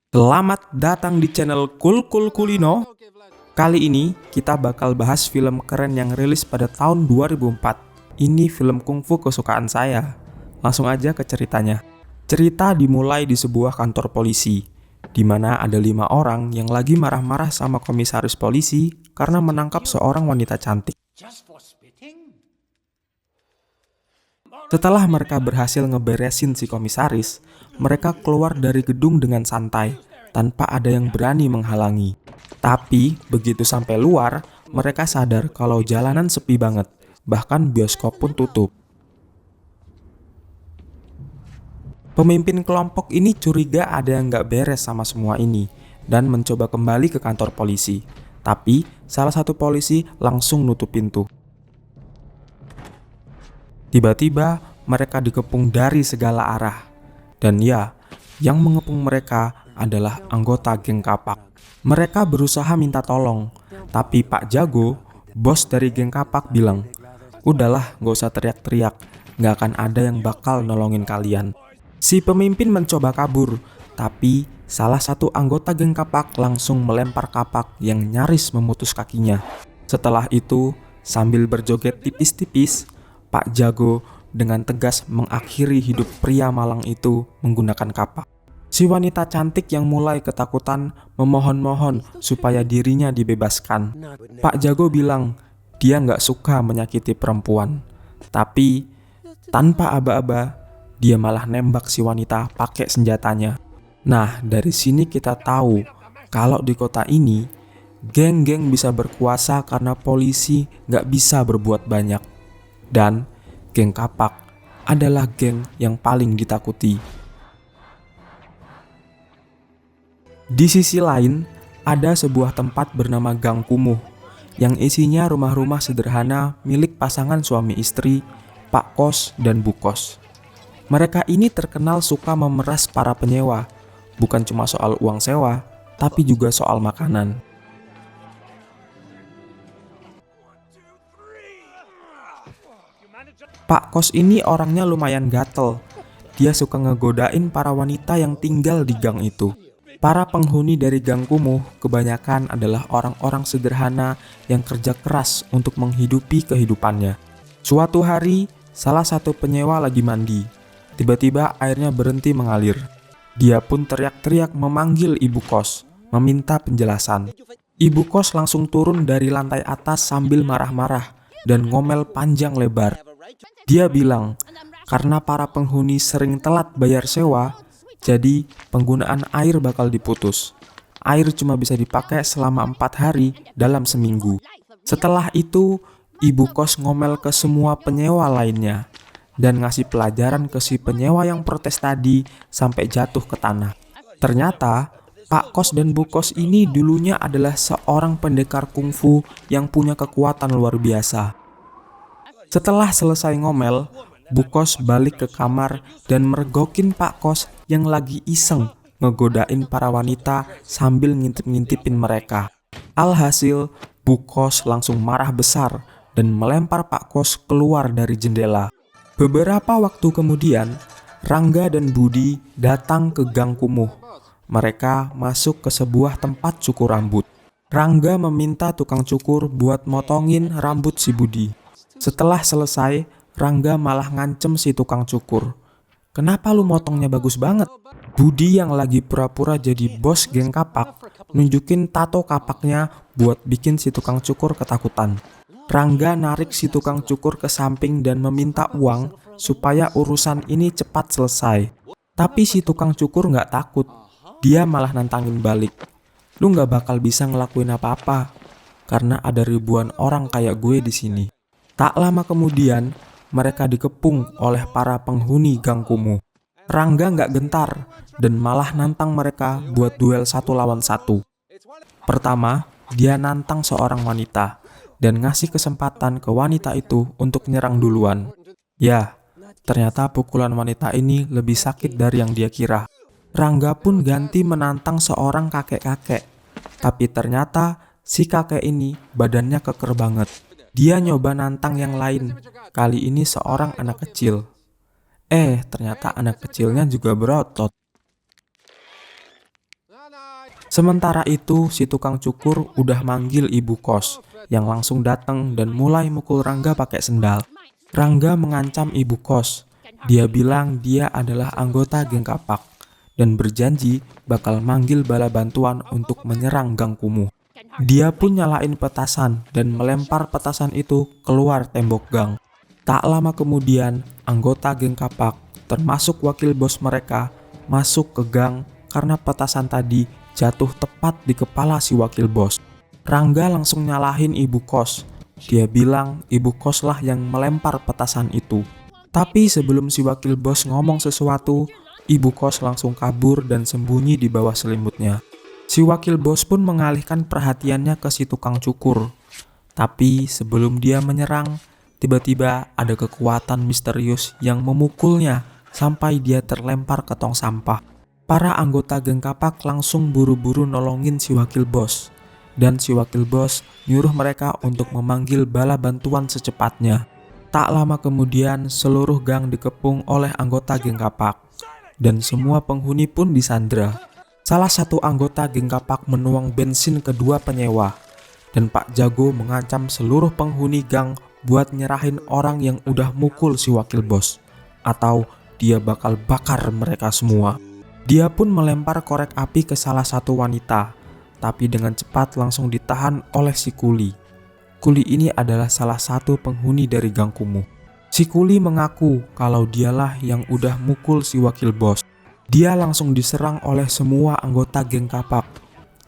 Selamat datang di channel Kulino. Kali ini kita bakal bahas film keren yang rilis pada tahun 2004. Ini film kungfu kesukaan saya. Langsung aja ke ceritanya. Cerita dimulai di sebuah kantor polisi, di mana ada 5 orang yang lagi marah-marah sama komisaris polisi karena menangkap seorang wanita cantik. Setelah mereka berhasil ngeberesin si komisaris, mereka keluar dari gedung dengan santai, tanpa ada yang berani menghalangi. Tapi, begitu sampai luar, mereka sadar kalau jalanan sepi banget, bahkan bioskop pun tutup. Pemimpin kelompok ini curiga ada yang nggak beres sama semua ini, dan mencoba kembali ke kantor polisi. Tapi, salah satu polisi langsung nutup pintu. Tiba-tiba, mereka dikepung dari segala arah. Dan ya, yang mengepung mereka adalah anggota geng Kapak. Mereka berusaha minta tolong, tapi Pak Jago, bos dari geng Kapak bilang, "Udahlah, gak usah teriak-teriak, gak akan ada yang bakal nolongin kalian." Si pemimpin mencoba kabur, tapi salah satu anggota geng Kapak langsung melempar Kapak yang nyaris memutus kakinya. Setelah itu, sambil berjoget tipis-tipis, Pak Jago dengan tegas mengakhiri hidup pria malang itu menggunakan kapak. Si wanita cantik yang mulai ketakutan memohon-mohon supaya dirinya dibebaskan. Pak Jago bilang dia nggak suka menyakiti perempuan. Tapi tanpa aba-aba, dia malah nembak si wanita pakai senjatanya. Nah, dari sini kita tahu kalau di kota ini, geng-geng bisa berkuasa karena polisi nggak bisa berbuat banyak. Dan geng Kapak adalah geng yang paling ditakuti. Di sisi lain, ada sebuah tempat bernama Gang Kumuh yang isinya rumah-rumah sederhana milik pasangan suami istri, Pak Kos dan Bu Kos. Mereka ini terkenal suka memeras para penyewa, bukan cuma soal uang sewa, tapi juga soal makanan. Pak Kos ini orangnya lumayan gatel. Dia suka ngegodain para wanita yang tinggal di gang itu. Para penghuni dari Gang Kumuh kebanyakan adalah orang-orang sederhana yang kerja keras untuk menghidupi kehidupannya. Suatu hari, salah satu penyewa lagi mandi. Tiba-tiba airnya berhenti mengalir. Dia pun teriak-teriak memanggil Ibu Kos, meminta penjelasan. Ibu Kos langsung turun dari lantai atas sambil marah-marah dan ngomel panjang lebar. Dia bilang, karena para penghuni sering telat bayar sewa, jadi penggunaan air bakal diputus. Air cuma bisa dipakai selama 4 hari dalam seminggu. Setelah itu, Ibu Kos ngomel ke semua penyewa lainnya dan ngasih pelajaran ke si penyewa yang protes tadi sampai jatuh ke tanah. Ternyata, Pak Kos dan Bu Kos ini dulunya adalah seorang pendekar kungfu yang punya kekuatan luar biasa. Setelah selesai ngomel, Bu Kos balik ke kamar dan mergokin Pak Kos yang lagi iseng ngegodain para wanita sambil ngintip-ngintipin mereka. Alhasil, Bu Kos langsung marah besar dan melempar Pak Kos keluar dari jendela. Beberapa waktu kemudian, Rangga dan Budi datang ke Gang Kumuh. Mereka masuk ke sebuah tempat cukur rambut. Rangga meminta tukang cukur buat motongin rambut si Budi. Setelah selesai, Rangga malah ngancem si tukang cukur. "Kenapa lu motongnya bagus banget?" Budi yang lagi pura-pura jadi bos geng Kapak nunjukin tato kapaknya buat bikin si tukang cukur ketakutan. Rangga narik si tukang cukur ke samping dan meminta uang supaya urusan ini cepat selesai. Tapi si tukang cukur nggak takut. Dia malah nantangin balik. "Lu nggak bakal bisa ngelakuin apa-apa karena ada ribuan orang kayak gue di sini." Tak lama kemudian, mereka dikepung oleh para penghuni Gang Kumuh. Rangga nggak gentar dan malah nantang mereka buat duel 1 lawan 1. Pertama, dia nantang seorang wanita dan ngasih kesempatan ke wanita itu untuk nyerang duluan. Ya, ternyata pukulan wanita ini lebih sakit dari yang dia kira. Rangga pun ganti menantang seorang kakek-kakek. Tapi ternyata si kakek ini badannya keker banget. Dia nyoba nantang yang lain, kali ini seorang anak kecil. Ternyata anak kecilnya juga berotot. Sementara itu, si tukang cukur udah manggil ibu kos, yang langsung datang dan mulai mukul Rangga pakai sendal. Rangga mengancam ibu kos. Dia bilang dia adalah anggota geng kapak, dan berjanji bakal manggil bala bantuan untuk menyerang gang kumuh. Dia pun nyalain petasan dan melempar petasan itu keluar tembok gang. Tak lama kemudian, anggota geng kapak, termasuk wakil bos mereka, masuk ke gang karena petasan tadi jatuh tepat di kepala si wakil bos. Rangga langsung nyalahin ibu kos. Dia bilang ibu kos lah yang melempar petasan itu. Tapi sebelum si wakil bos ngomong sesuatu, ibu kos langsung kabur dan sembunyi di bawah selimutnya. Si wakil bos pun mengalihkan perhatiannya ke si tukang cukur. Tapi sebelum dia menyerang, tiba-tiba ada kekuatan misterius yang memukulnya sampai dia terlempar ke tong sampah. Para anggota geng kapak langsung buru-buru nolongin si wakil bos. Dan si wakil bos nyuruh mereka untuk memanggil bala bantuan secepatnya. Tak lama kemudian seluruh gang dikepung oleh anggota geng kapak. Dan semua penghuni pun disandra. Salah satu anggota geng kapak menuang bensin ke dua penyewa. Dan Pak Jago mengancam seluruh penghuni gang buat nyerahin orang yang udah mukul si wakil bos. Atau dia bakal bakar mereka semua. Dia pun melempar korek api ke salah satu wanita, tapi dengan cepat langsung ditahan oleh si Kuli. Kuli ini adalah salah satu penghuni dari gang kumuh. Si Kuli mengaku kalau dialah yang udah mukul si wakil bos. Dia langsung diserang oleh semua anggota geng kapak,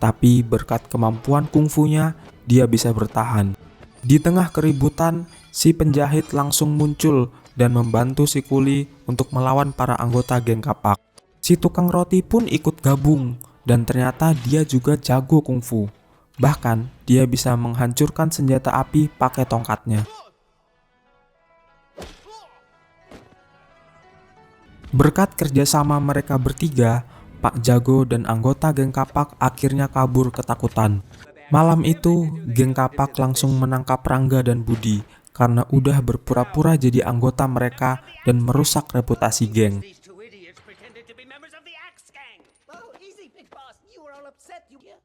tapi berkat kemampuan kungfunya, dia bisa bertahan. Di tengah keributan, si penjahit langsung muncul dan membantu si Kuli untuk melawan para anggota geng kapak. Si tukang roti pun ikut gabung dan ternyata dia juga jago kungfu. Bahkan dia bisa menghancurkan senjata api pakai tongkatnya. Berkat kerjasama mereka bertiga, Pak Jago dan anggota geng kapak akhirnya kabur ketakutan. Malam itu, geng kapak langsung menangkap Rangga dan Budi karena udah berpura-pura jadi anggota mereka dan merusak reputasi geng.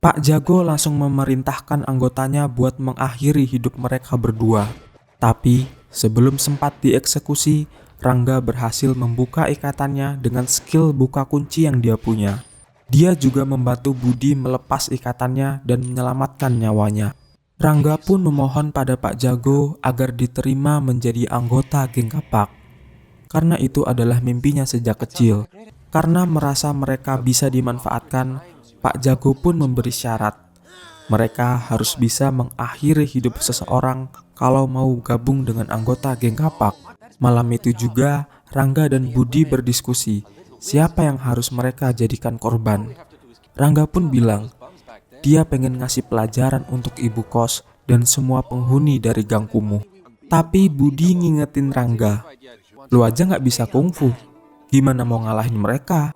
Pak Jago langsung memerintahkan anggotanya buat mengakhiri hidup mereka berdua. Tapi sebelum sempat dieksekusi, Rangga berhasil membuka ikatannya dengan skill buka kunci yang dia punya. Dia juga membantu Budi melepas ikatannya dan menyelamatkan nyawanya. Rangga pun memohon pada Pak Jago agar diterima menjadi anggota geng kapak. Karena itu adalah mimpinya sejak kecil. Karena merasa mereka bisa dimanfaatkan, Pak Jago pun memberi syarat. Mereka harus bisa mengakhiri hidup seseorang kalau mau gabung dengan anggota geng kapak. Malam itu juga, Rangga dan Budi berdiskusi siapa yang harus mereka jadikan korban. Rangga pun bilang, dia pengen ngasih pelajaran untuk ibu kos dan semua penghuni dari gang kumuh. Tapi Budi ngingetin Rangga, lu aja gak bisa kungfu, gimana mau ngalahin mereka?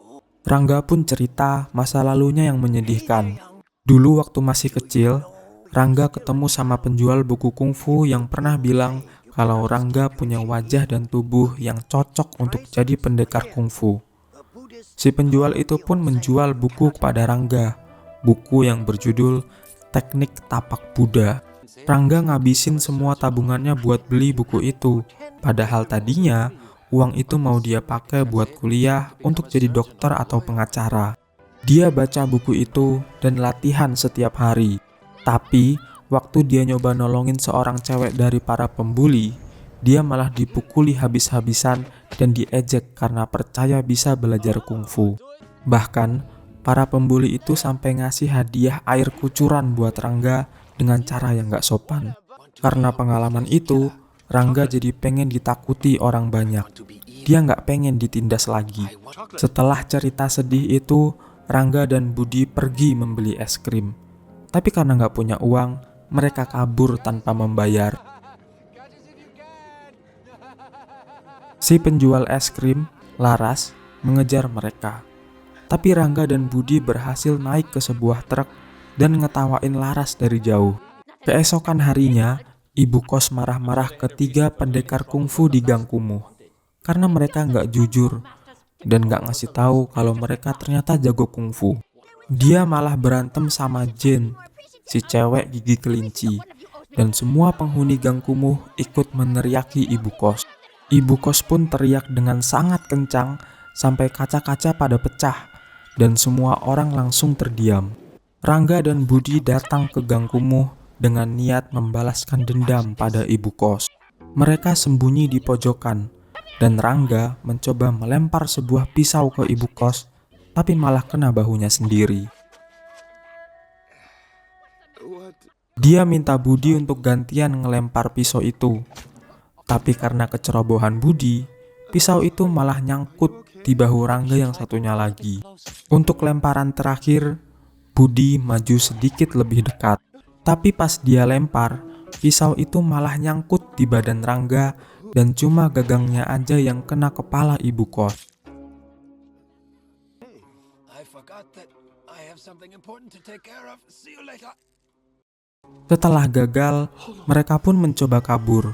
Rangga pun cerita masa lalunya yang menyedihkan. Dulu waktu masih kecil, Rangga ketemu sama penjual buku kungfu yang pernah bilang kalau Rangga punya wajah dan tubuh yang cocok untuk jadi pendekar kungfu. Si penjual itu pun menjual buku kepada Rangga, buku yang berjudul Teknik Tapak Buddha. Rangga ngabisin semua tabungannya buat beli buku itu, padahal tadinya uang itu mau dia pakai buat kuliah untuk jadi dokter atau pengacara. Dia baca buku itu dan latihan setiap hari. Tapi waktu dia nyoba nolongin seorang cewek dari para pembuli, dia malah dipukuli habis-habisan dan diejek karena percaya bisa belajar kungfu. Bahkan, para pembuli itu sampai ngasih hadiah air kucuran buat Rangga dengan cara yang gak sopan. Karena pengalaman itu, Rangga jadi pengen ditakuti orang banyak. Dia gak pengen ditindas lagi. Setelah cerita sedih itu, Rangga dan Budi pergi membeli es krim. Tapi karena gak punya uang, mereka kabur tanpa membayar. Si penjual es krim, Laras, mengejar mereka. Tapi Rangga dan Budi berhasil naik ke sebuah truk dan ngetawain Laras dari jauh. Keesokan harinya, ibu kos marah-marah ke 3 pendekar kungfu di gang kumuh. Karena mereka nggak jujur dan nggak ngasih tahu kalau mereka ternyata jago kungfu. Dia malah berantem sama Jane, si cewek gigi kelinci. Dan semua penghuni gang kumuh ikut meneriaki ibu kos. Ibu kos pun teriak dengan sangat kencang sampai kaca-kaca pada pecah dan semua orang langsung terdiam. Rangga dan Budi datang ke gang kumuh dengan niat membalaskan dendam pada ibu kos. Mereka sembunyi di pojokan dan Rangga mencoba melempar sebuah pisau ke ibu kos, tapi malah kena bahunya sendiri. Dia minta Budi untuk gantian ngelempar pisau itu. Tapi karena kecerobohan Budi, pisau itu malah nyangkut di bahu Rangga yang satunya lagi. Untuk lemparan terakhir, Budi maju sedikit lebih dekat. Tapi pas dia lempar, pisau itu malah nyangkut di badan Rangga dan cuma gagangnya aja yang kena kepala ibu kos. Setelah gagal, mereka pun mencoba kabur.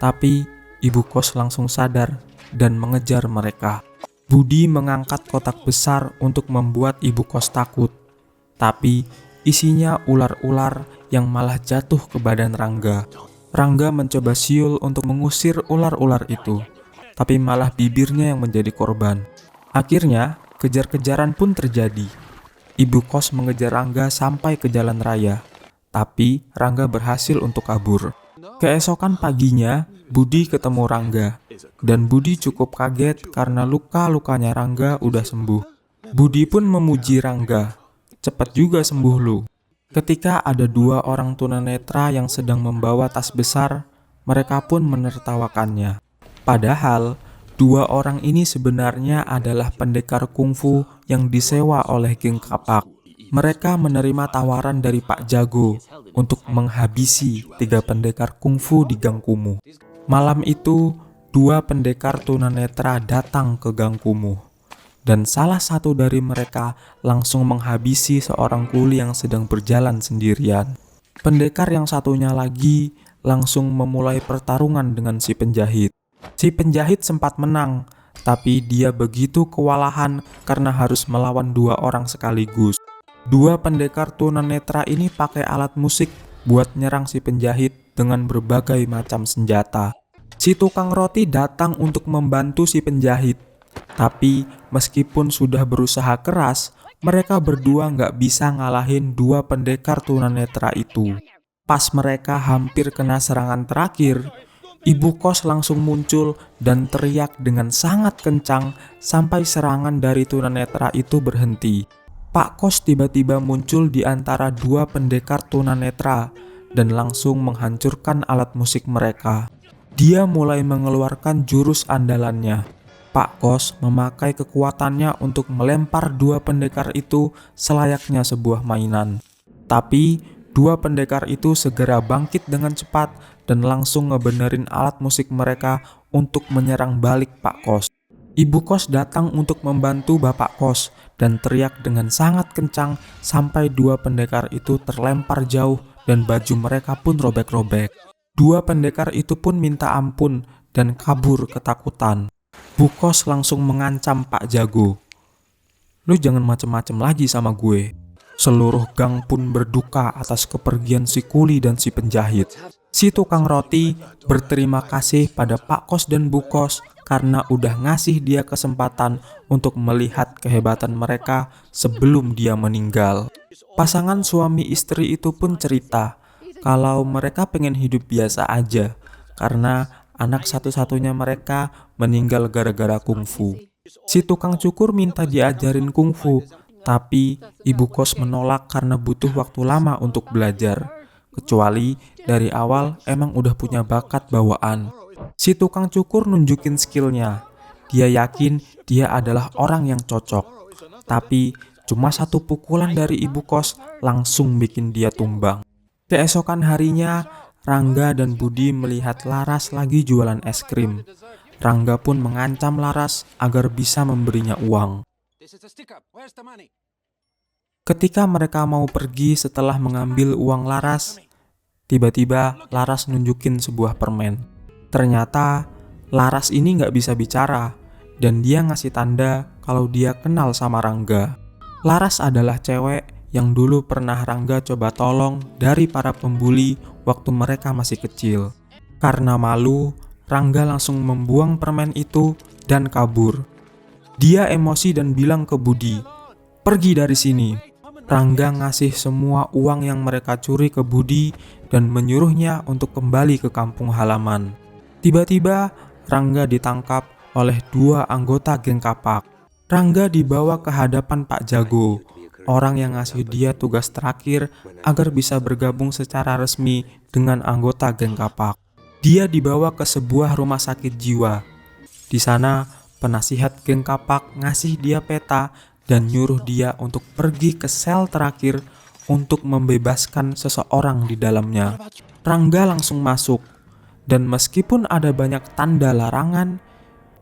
Tapi ibu kos langsung sadar dan mengejar mereka. Budi mengangkat kotak besar untuk membuat ibu kos takut. Tapi isinya ular-ular yang malah jatuh ke badan Rangga. Rangga mencoba siul untuk mengusir ular-ular itu. Tapi malah bibirnya yang menjadi korban. Akhirnya, kejar-kejaran pun terjadi. Ibu kos mengejar Rangga sampai ke jalan raya. Tapi Rangga berhasil untuk kabur. Keesokan paginya, Budi ketemu Rangga. Dan Budi cukup kaget karena luka-lukanya Rangga udah sembuh. Budi pun memuji Rangga. Cepat juga sembuh lu. Ketika ada dua orang tunanetra yang sedang membawa tas besar, mereka pun menertawakannya. Padahal, dua orang ini sebenarnya adalah pendekar kungfu yang disewa oleh geng kapak. Mereka menerima tawaran dari Pak Jago untuk menghabisi 3 pendekar kungfu di gang kumuh. Malam itu, 2 pendekar tunanetra datang ke gang kumuh. Dan salah satu dari mereka langsung menghabisi seorang kuli yang sedang berjalan sendirian. Pendekar yang satunya lagi langsung memulai pertarungan dengan si penjahit. Si penjahit sempat menang, tapi dia begitu kewalahan karena harus melawan 2 orang sekaligus. 2 pendekar tunanetra ini pakai alat musik buat nyerang si penjahit dengan berbagai macam senjata. Si tukang roti datang untuk membantu si penjahit. Tapi meskipun sudah berusaha keras, mereka berdua nggak bisa ngalahin 2 pendekar tunanetra itu. Pas mereka hampir kena serangan terakhir, ibu kos langsung muncul dan teriak dengan sangat kencang sampai serangan dari tunanetra itu berhenti. Pak Kos tiba-tiba muncul di antara 2 pendekar tunanetra dan langsung menghancurkan alat musik mereka. Dia mulai mengeluarkan jurus andalannya. Pak Kos memakai kekuatannya untuk melempar 2 pendekar itu selayaknya sebuah mainan. Tapi 2 pendekar itu segera bangkit dengan cepat dan langsung ngebenerin alat musik mereka untuk menyerang balik Pak Kos. Ibu kos datang untuk membantu Bapak Kos dan teriak dengan sangat kencang sampai 2 pendekar itu terlempar jauh dan baju mereka pun robek-robek. 2 pendekar itu pun minta ampun dan kabur ketakutan. Bu Kos langsung mengancam Pak Jago. Lu jangan macem-macem lagi sama gue. Seluruh gang pun berduka atas kepergian si kuli dan si penjahit. Si tukang roti berterima kasih pada Pak Kos dan Bu Kos karena udah ngasih dia kesempatan untuk melihat kehebatan mereka sebelum dia meninggal. Pasangan suami istri itu pun cerita kalau mereka pengen hidup biasa aja karena anak satu-satunya mereka meninggal gara-gara kungfu. Si tukang cukur minta diajarin kungfu, tapi ibu kos menolak karena butuh waktu lama untuk belajar. Kecuali dari awal emang udah punya bakat bawaan. Si tukang cukur nunjukin skillnya. Dia yakin dia adalah orang yang cocok. Tapi cuma 1 pukulan dari ibu kos langsung bikin dia tumbang. Keesokan harinya, Rangga dan Budi melihat Laras lagi jualan es krim. Rangga pun mengancam Laras agar bisa memberinya uang. Ketika mereka mau pergi setelah mengambil uang Laras, tiba-tiba Laras nunjukin sebuah permen. Ternyata Laras ini nggak bisa bicara dan dia ngasih tanda kalau dia kenal sama Rangga. Laras adalah cewek yang dulu pernah Rangga coba tolong dari para pembuli waktu mereka masih kecil. Karena malu, Rangga langsung membuang permen itu dan kabur. Dia emosi dan bilang ke Budi, "Pergi dari sini." Rangga ngasih semua uang yang mereka curi ke Budi dan menyuruhnya untuk kembali ke kampung halaman. Tiba-tiba Rangga ditangkap oleh 2 anggota geng kapak. Rangga dibawa ke hadapan Pak Jago, orang yang ngasih dia tugas terakhir agar bisa bergabung secara resmi dengan anggota geng kapak. Dia dibawa ke sebuah rumah sakit jiwa. Di sana, penasihat geng kapak ngasih dia peta dan nyuruh dia untuk pergi ke sel terakhir untuk membebaskan seseorang di dalamnya. Rangga langsung masuk, dan meskipun ada banyak tanda larangan,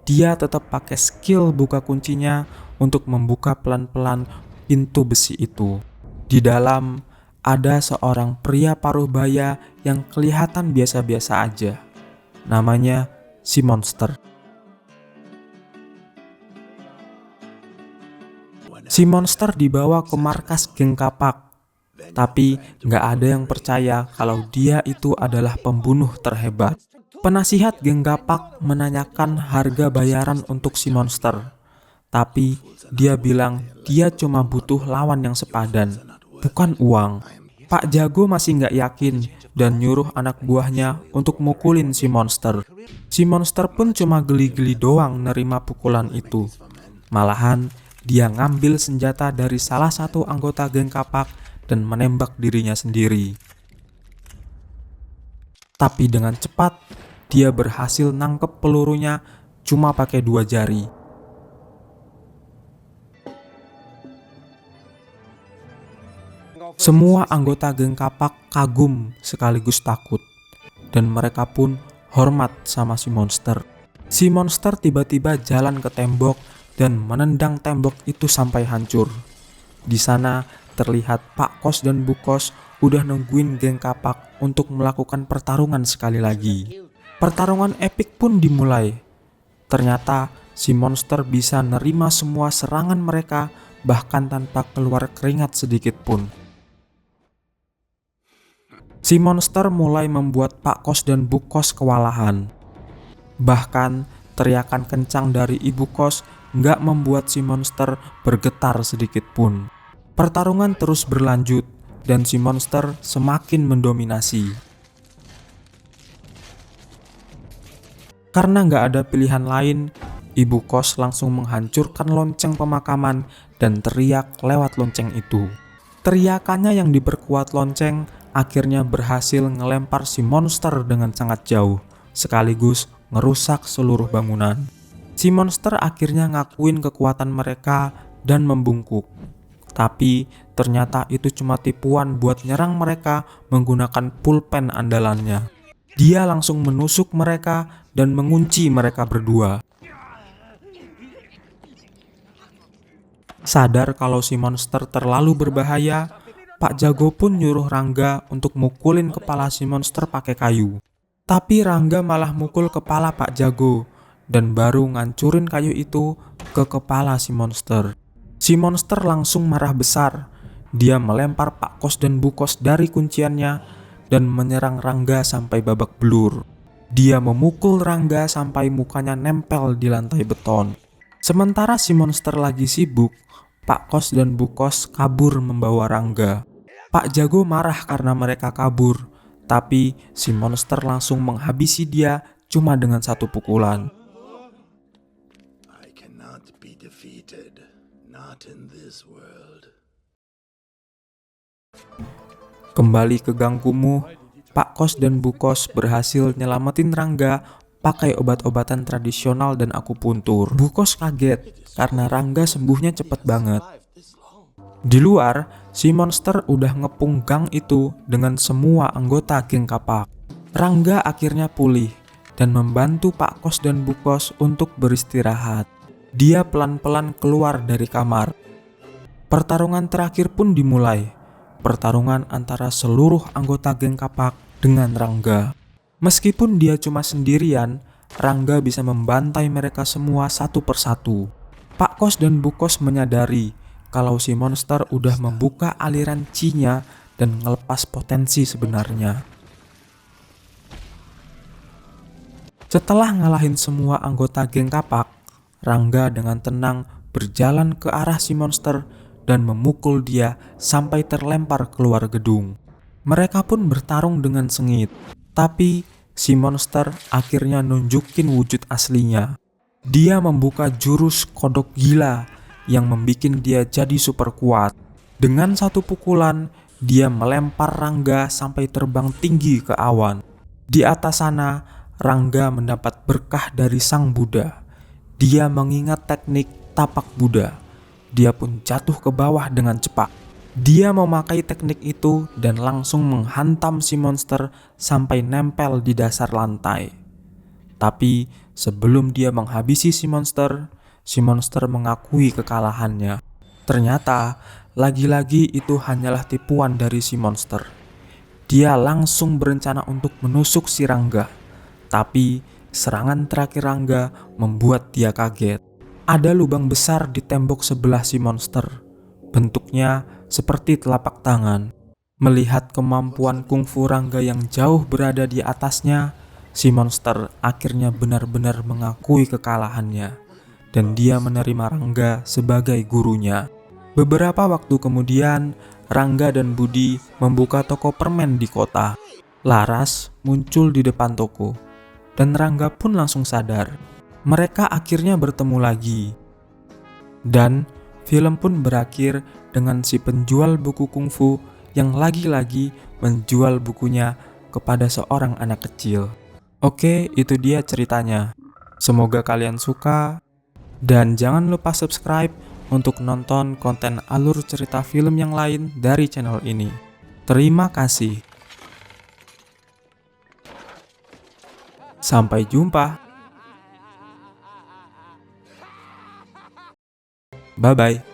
dia tetap pakai skill buka kuncinya untuk membuka pelan-pelan pintu besi itu. Di dalam ada seorang pria paruh baya yang kelihatan biasa-biasa aja. Namanya si Monster. Si Monster dibawa ke markas geng kapak, tapi nggak ada yang percaya kalau dia itu adalah pembunuh terhebat. Penasihat geng kapak menanyakan harga bayaran untuk si Monster, tapi dia bilang dia cuma butuh lawan yang sepadan, bukan uang. Pak Jago masih nggak yakin dan nyuruh anak buahnya untuk mukulin si Monster. Si Monster pun cuma geli-geli doang nerima pukulan itu. Malahan, dia ngambil senjata dari salah satu anggota geng kapak dan menembak dirinya sendiri. Tapi dengan cepat, dia berhasil nangkep pelurunya cuma pakai 2 jari. Semua anggota geng kapak kagum sekaligus takut, dan mereka pun hormat sama si Monster. Si Monster tiba-tiba jalan ke tembok dan menendang tembok itu sampai hancur. Di sana terlihat Pak Kos dan Bu Kos udah nungguin geng kapak untuk melakukan pertarungan sekali lagi. Pertarungan epik pun dimulai. Ternyata si Monster bisa nerima semua serangan mereka bahkan tanpa keluar keringat sedikit pun. Si Monster mulai membuat Pak Kos dan Bu Kos kewalahan. Bahkan teriakan kencang dari Ibu Kos nggak membuat si Monster bergetar sedikit pun. Pertarungan terus berlanjut dan si Monster semakin mendominasi. Karena nggak ada pilihan lain, Ibu Kos langsung menghancurkan lonceng pemakaman dan teriak lewat lonceng itu. Teriakannya yang diperkuat lonceng akhirnya berhasil ngelempar si Monster dengan sangat jauh, sekaligus ngerusak seluruh bangunan. Si Monster akhirnya ngakuin kekuatan mereka dan membungkuk. Tapi ternyata itu cuma tipuan buat nyerang mereka menggunakan pulpen andalannya. Dia langsung menusuk mereka dan mengunci mereka berdua. Sadar kalau si Monster terlalu berbahaya, Pak Jago pun nyuruh Rangga untuk mukulin kepala si Monster pakai kayu. Tapi Rangga malah mukul kepala Pak Jago dan baru ngancurin kayu itu ke kepala si Monster. Si Monster langsung marah besar. Dia melempar Pak Kos dan Bu Kos dari kunciannya dan menyerang Rangga sampai babak belur. Dia memukul Rangga sampai mukanya nempel di lantai beton. Sementara si Monster lagi sibuk, Pak Kos dan Bu Kos kabur membawa Rangga. Pak Jago marah karena mereka kabur, tapi si Monster langsung menghabisi dia cuma dengan 1 pukulan. Kembali ke gang kumuh, Pak Kos dan Bu Kos berhasil nyelamatin Rangga pakai obat-obatan tradisional dan akupuntur. Bu Kos kaget karena Rangga sembuhnya cepet banget. Di luar, si Monster udah ngepung gang itu dengan semua anggota geng kapak. Rangga akhirnya pulih dan membantu Pak Kos dan Bu Kos untuk beristirahat. Dia pelan-pelan keluar dari kamar. Pertarungan terakhir pun dimulai. Pertarungan antara seluruh anggota geng kapak dengan Rangga. Meskipun dia cuma sendirian, Rangga bisa membantai mereka semua satu persatu. Pak Kos dan Bu Kos menyadari kalau si monster udah membuka aliran chi-nya dan ngelepas potensi sebenarnya. Setelah ngalahin semua anggota geng kapak, Rangga dengan tenang berjalan ke arah si monster dan memukul dia sampai terlempar keluar gedung. Mereka pun bertarung dengan sengit, tapi si monster akhirnya nunjukin wujud aslinya. Dia membuka jurus kodok gila yang membikin dia jadi super kuat. Dengan satu pukulan, dia melempar Rangga sampai terbang tinggi ke awan. Di atas sana, Rangga mendapat berkah dari Sang Buddha. Dia mengingat teknik tapak Buddha. Dia pun jatuh ke bawah dengan cepat. Dia memakai teknik itu dan langsung menghantam si monster sampai nempel di dasar lantai. Tapi sebelum dia menghabisi si monster mengakui kekalahannya. Ternyata, lagi-lagi itu hanyalah tipuan dari si monster. Dia langsung berencana untuk menusuk si Rangga. Tapi serangan terakhir Rangga membuat dia kaget. Ada lubang besar di tembok sebelah si monster. Bentuknya seperti telapak tangan. Melihat kemampuan kungfu Rangga yang jauh berada di atasnya, si monster akhirnya benar-benar mengakui kekalahannya. Dan dia menerima Rangga sebagai gurunya. Beberapa waktu kemudian, Rangga dan Budi membuka toko permen di kota. Laras muncul di depan toko. Dan Rangga pun langsung sadar. Mereka akhirnya bertemu lagi. Dan film pun berakhir dengan si penjual buku kungfu yang lagi-lagi menjual bukunya kepada seorang anak kecil. Oke, itu dia ceritanya. Semoga kalian suka. Dan jangan lupa subscribe untuk nonton konten alur cerita film yang lain dari channel ini. Terima kasih. Sampai jumpa. Bye-bye.